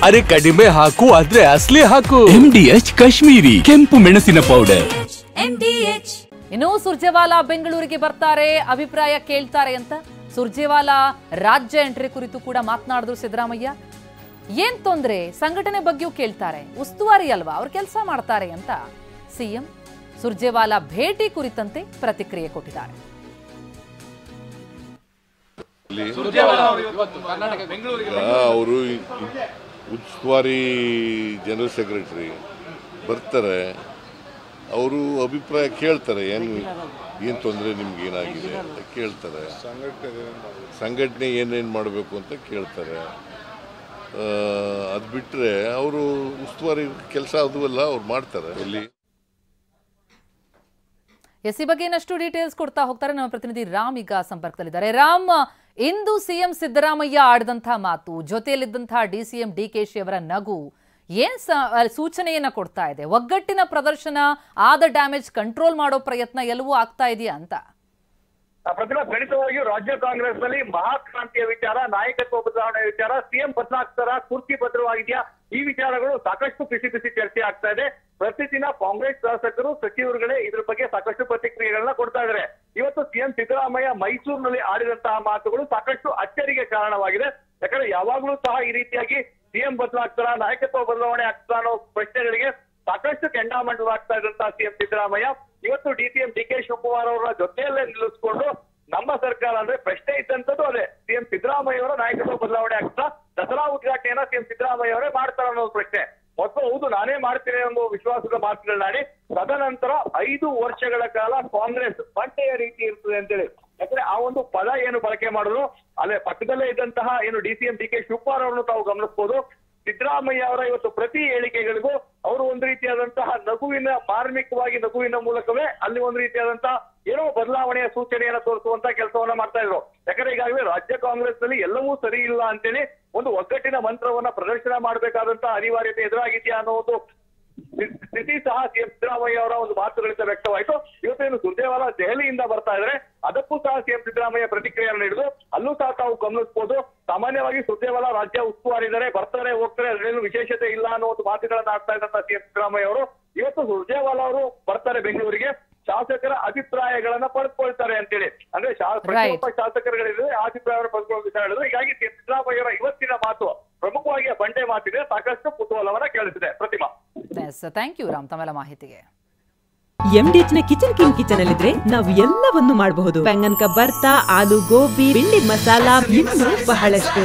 ಅರೆ ಕಡಿಮೆ ಹಾಕು ಆದ್ರೆ ಅಸಲಿ ಹಾಕು. MDH ಕಾಶ್ಮೀರಿ ಕೆಂಪು ಮೆಣಸಿನ ಪೌಡರ್. ಇನ್ನು ಸುರ್ಜೇವಾಲಾ ಬೆಂಗಳೂರಿಗೆ ಬರ್ತಾರೆ, ಅಭಿಪ್ರಾಯ ಕೇಳ್ತಾರೆ ಅಂತ ಸುರ್ಜೇವಾಲಾ ರಾಜ್ಯ ಎಂಟ್ರಿ ಕುರಿತು ಕೂಡ ಮಾತನಾಡಿದ್ರು ಸಿದ್ದರಾಮಯ್ಯ. ಏನ್ ತೊಂದ್ರೆ, ಸಂಘಟನೆ ಬಗ್ಗೆಯೂ ಕೇಳ್ತಾರೆ, ಉಸ್ತುವಾರಿ ಅಲ್ವಾ ಅವ್ರು ಕೆಲಸ ಮಾಡ್ತಾರೆ ಅಂತ ಸಿಎಂ ಸುರ್ಜೇವಾಲಾ ಭೇಟಿ ಕುರಿತಂತೆ ಪ್ರತಿಕ್ರಿಯೆ ಕೊಟ್ಟಿದ್ದಾರೆ. ಅವರು ಉಸ್ತುವಾರಿ ಜನರಲ್ ಸೆಕ್ರೆಟರಿ ಬರ್ತಾರೆ, ಅವರು ಅಭಿಪ್ರಾಯ ಕೇಳ್ತಾರೆ, ಏನು ತೊಂದರೆ ನಿಮ್ಗೆ ಏನಾಗಿದೆ ಅಂತ ಕೇಳ್ತಾರೆ, ಸಂಘಟನೆ ಏನೇನು ಮಾಡಬೇಕು ಅಂತ ಕೇಳ್ತಾರೆ. ಅದು ಬಿಟ್ಟರೆ ಅವರು ಉಸ್ತುವಾರಿ ಕೆಲಸ ಅದು ಎಲ್ಲ ಅವ್ರು ಮಾಡ್ತಾರೆ. ಇಲ್ಲಿ ಈ ಬಗ್ಗೆ ಇನ್ನಷ್ಟು ಡೀಟೇಲ್ಸ್ ಕೊಡ್ತಾ ಹೋಗ್ತಾರೆ ನಮ್ಮ ಪ್ರತಿನಿಧಿ ರಾಮ್ ಈಗ ಸಂಪರ್ಕದಲ್ಲಿದ್ದಾರೆ. ರಾಮ್, ಇಂದು ಸಿಎಂ ಸಿದ್ದರಾಮಯ್ಯ ಆಡಿದಂತಹ ಮಾತು, ಜೊತೆಯಲ್ಲಿದ್ದಂತಹ ಡಿಸಿಎಂ ಡಿಕೆಶಿ ಅವರ ನಗು ಏನ್ ಸೂಚನೆಯನ್ನ ಕೊಡ್ತಾ ಇದೆ? ಒಗ್ಗಟ್ಟಿನ ಪ್ರದರ್ಶನ, ಆದ ಡ್ಯಾಮೇಜ್ ಕಂಟ್ರೋಲ್ ಮಾಡೋ ಪ್ರಯತ್ನ ಎಲ್ಲವೂ ಆಗ್ತಾ ಇದೆಯಾ ಅಂತ? ಪ್ರತಿಭಾ, ಖಂಡಿತವಾಗಿಯೂ ರಾಜ್ಯ ಕಾಂಗ್ರೆಸ್ ನಲ್ಲಿ ಮಹಾಕ್ರಾಂತಿಯ ವಿಚಾರ, ನಾಯಕತ್ವ ಬದಲಾವಣೆ ವಿಚಾರ, ಸಿಎಂ ಬದಲಾಗ್ತಾರ, ಕುರ್ಚಿ ಭದ್ರವಾಗಿದೆಯಾ, ಈ ವಿಚಾರಗಳು ಸಾಕಷ್ಟು ಬಿಸಿ ಚರ್ಚೆ ಆಗ್ತಾ ಇದೆ. ಪ್ರತಿದಿನ ಕಾಂಗ್ರೆಸ್ ಶಾಸಕರು, ಸಚಿವರುಗಳೇ ಇದ್ರ ಬಗ್ಗೆ ಸಾಕಷ್ಟು ಪ್ರತಿಕ್ರಿಯೆಗಳನ್ನ ಕೊಡ್ತಾ ಇದ್ದಾರೆ. ಇವತ್ತು ಸಿಎಂ ಸಿದ್ದರಾಮಯ್ಯ ಮೈಸೂರಿನಲ್ಲಿ ಆಡಿದಂತಹ ಮಾತುಗಳು ಸಾಕಷ್ಟು ಅಚ್ಚರಿಗೆ ಕಾರಣವಾಗಿದೆ. ಯಾಕಂದ್ರೆ ಯಾವಾಗಲೂ ಸಹ ಈ ರೀತಿಯಾಗಿ ಸಿಎಂ ಬದಲಾಗ್ತಾರ, ನಾಯಕತ್ವ ಬದಲಾವಣೆ ಆಗ್ತಾ ಅನ್ನೋ ಪ್ರಶ್ನೆಗಳಿಗೆ ಸಾಕಷ್ಟು ಕೆಂಡಾಮಂಡಲಾಗ್ತಾ ಇದ್ದಂತಹ ಸಿಎಂ ಸಿದ್ದರಾಮಯ್ಯ ಇವತ್ತು ಡಿಸಿಎಂ ಡಿಕೆ ಶಿವಕುಮಾರ್ ಅವರ ಜೊತೆಯಲ್ಲೇ ನಿಲ್ಲಿಸ್ಕೊಂಡು ನಮ್ಮ ಸರ್ಕಾರ ಅಂದ್ರೆ ಪ್ರಶ್ನೆ ಇದ್ದಂಥದ್ದು ಅದೇ, ಸಿಎಂ ಸಿದ್ದರಾಮಯ್ಯ ಅವರ ನಾಯಕತ್ವ ಬದಲಾವಣೆ ಆಗ್ತಾ ದಸರಾ ಉದ್ಘಾಟನೆಯನ್ನ ಸಿಎಂ ಸಿದ್ದರಾಮಯ್ಯ ಅವರೇ ಮಾಡ್ತಾರ ಅನ್ನೋದು ಪ್ರಶ್ನೆ. ಮತ್ತು ಹೌದು, ನಾನೇ ಮಾಡ್ತೇನೆ ಅನ್ನೋ ವಿಶ್ವಾಸದ ಮಾತುಗಳನ್ನಾಡಿ ತದನಂತರ 5 ವರ್ಷಗಳ ಕಾಲ ಕಾಂಗ್ರೆಸ್ ಬಂಟೆಯ ರೀತಿ ಇರ್ತದೆ ಅಂತೇಳಿ, ಯಾಕಂದ್ರೆ ಆ ಒಂದು ಪದ ಏನು ಬಳಕೆ ಮಾಡಿದ್ರು ಅಲ್ಲೇ ಪಕ್ಕದಲ್ಲೇ ಇದ್ದಂತಹ ಏನು ಡಿಸಿಎಂ ಡಿಕೆ ಶಿವಕುಮಾರ್ ಅವರನ್ನು ತಾವು ಗಮನಿಸಬಹುದು. ಸಿದ್ದರಾಮಯ್ಯ ಅವರ ಇವತ್ತು ಪ್ರತಿ ಹೇಳಿಕೆಗಳಿಗೂ ಅವರು ಒಂದು ರೀತಿಯಾದಂತಹ ಮಾರ್ಮಿಕವಾಗಿ ನಗುವಿನ ಮೂಲಕವೇ ಅಲ್ಲಿ ಒಂದು ರೀತಿಯಾದಂತಹ ಏನೋ ಬದಲಾವಣೆಯ ಸೂಚನೆಯನ್ನ ತೋರಿಸುವಂತ ಕೆಲಸವನ್ನ ಮಾಡ್ತಾ ಇದ್ರು. ಯಾಕಂದ್ರೆ ಈಗಾಗಲೇ ರಾಜ್ಯ ಕಾಂಗ್ರೆಸ್ ನಲ್ಲಿ ಎಲ್ಲವೂ ಸರಿ ಇಲ್ಲ ಅಂತೇಳಿ ಒಂದು ಒಗ್ಗಟ್ಟಿನ ಮಂತ್ರವನ್ನ ಪ್ರದರ್ಶನ ಮಾಡಬೇಕಾದಂತಹ ಅನಿವಾರ್ಯತೆ ಎದುರಾಗಿದೆಯಾ ಅನ್ನೋ ಒಂದು ಸ್ಥಿತಿ ಸಹ ಸಿಎಂ ಸಿದ್ದರಾಮಯ್ಯ ಅವರ ಒಂದು ಮಾತುಗಳಿಂದ ವ್ಯಕ್ತವಾಯಿತು. ಇವತ್ತೇನು ಸುರ್ಜೇವಾಲಾ ದೆಹಲಿಯಿಂದ ಬರ್ತಾ ಇದ್ರೆ ಅದಕ್ಕೂ ಸಹ ಸಿಎಂ ಸಿದ್ದರಾಮಯ್ಯ ಪ್ರತಿಕ್ರಿಯೆಯನ್ನು ನೀಡಿದ್ರು. ಅಲ್ಲೂ ಸಹ ತಾವು ಗಮನಿಸಬಹುದು, ಸಾಮಾನ್ಯವಾಗಿ ಸುರ್ಜೇವಾಲಾ ರಾಜ್ಯ ಉಸ್ತುವಾರಿ ಇದ್ದಾರೆ, ಬರ್ತಾರೆ ಹೋಗ್ತಾರೆ, ಅದರೇನು ವಿಶೇಷತೆ ಇಲ್ಲ ಅನ್ನೋ ಒಂದು ಮಾತುಗಳನ್ನ ಆಡ್ತಾ ಇದ್ದಂತ ಸಿಎಂ ಸಿದ್ದರಾಮಯ್ಯ ಅವರು ಇವತ್ತು ಸುರ್ಜೇವಾಲಾ ಅವರು ಬರ್ತಾರೆ ಬೆಂಗಳೂರಿಗೆ, ಶಾಸಕರ ಅಭಿಪ್ರಾಯಗಳನ್ನ ಪಡೆದುಕೊಳ್ತಾರೆ ಅಂತೇಳಿ, ಅಂದ್ರೆ ಪ್ರತಿಯೊಬ್ಬ ಶಾಸಕರುಗಳಿದ್ರೆ ಆ ಅಭಿಪ್ರಾಯವನ್ನು ಪಡೆದುಕೊಳ್ಳೋ ವಿಚಾರ ಹೇಳಿದ್ರು. ಹೀಗಾಗಿ ಸಿಎಂ ಸಿದ್ದರಾಮಯ್ಯವರ ಇವತ್ತಿನ ಮಾತು ಪ್ರಮುಖವಾಗಿ ಬಂಡೆ ಮಾತಿದೆ, ಸಾಕಷ್ಟು ಕುತೂಹಲವನ್ನ ಕೇಳಿಸಿದೆ. ಪ್ರತಿಮಾ, ಥ್ಯಾಂಕ್ ಯು ರಾಮ್ ತಮ್ಮೆಲ್ಲ ಮಾಹಿತಿಗೆ. MDH ನ ಕಿಚನ್ ಅಲ್ಲಿದ್ರೆ ನಾವು ಎಲ್ಲವನ್ನು ಮಾಡಬಹುದು. ಬೆಂಗನ್ ಕ ಬರ್ತಾ, ಆಲೂ ಗೋಬಿ, ಭಿಂಡಿ ಮಸಾಲಾ, ಇನ್ನೂ ಬಹಳಷ್ಟು.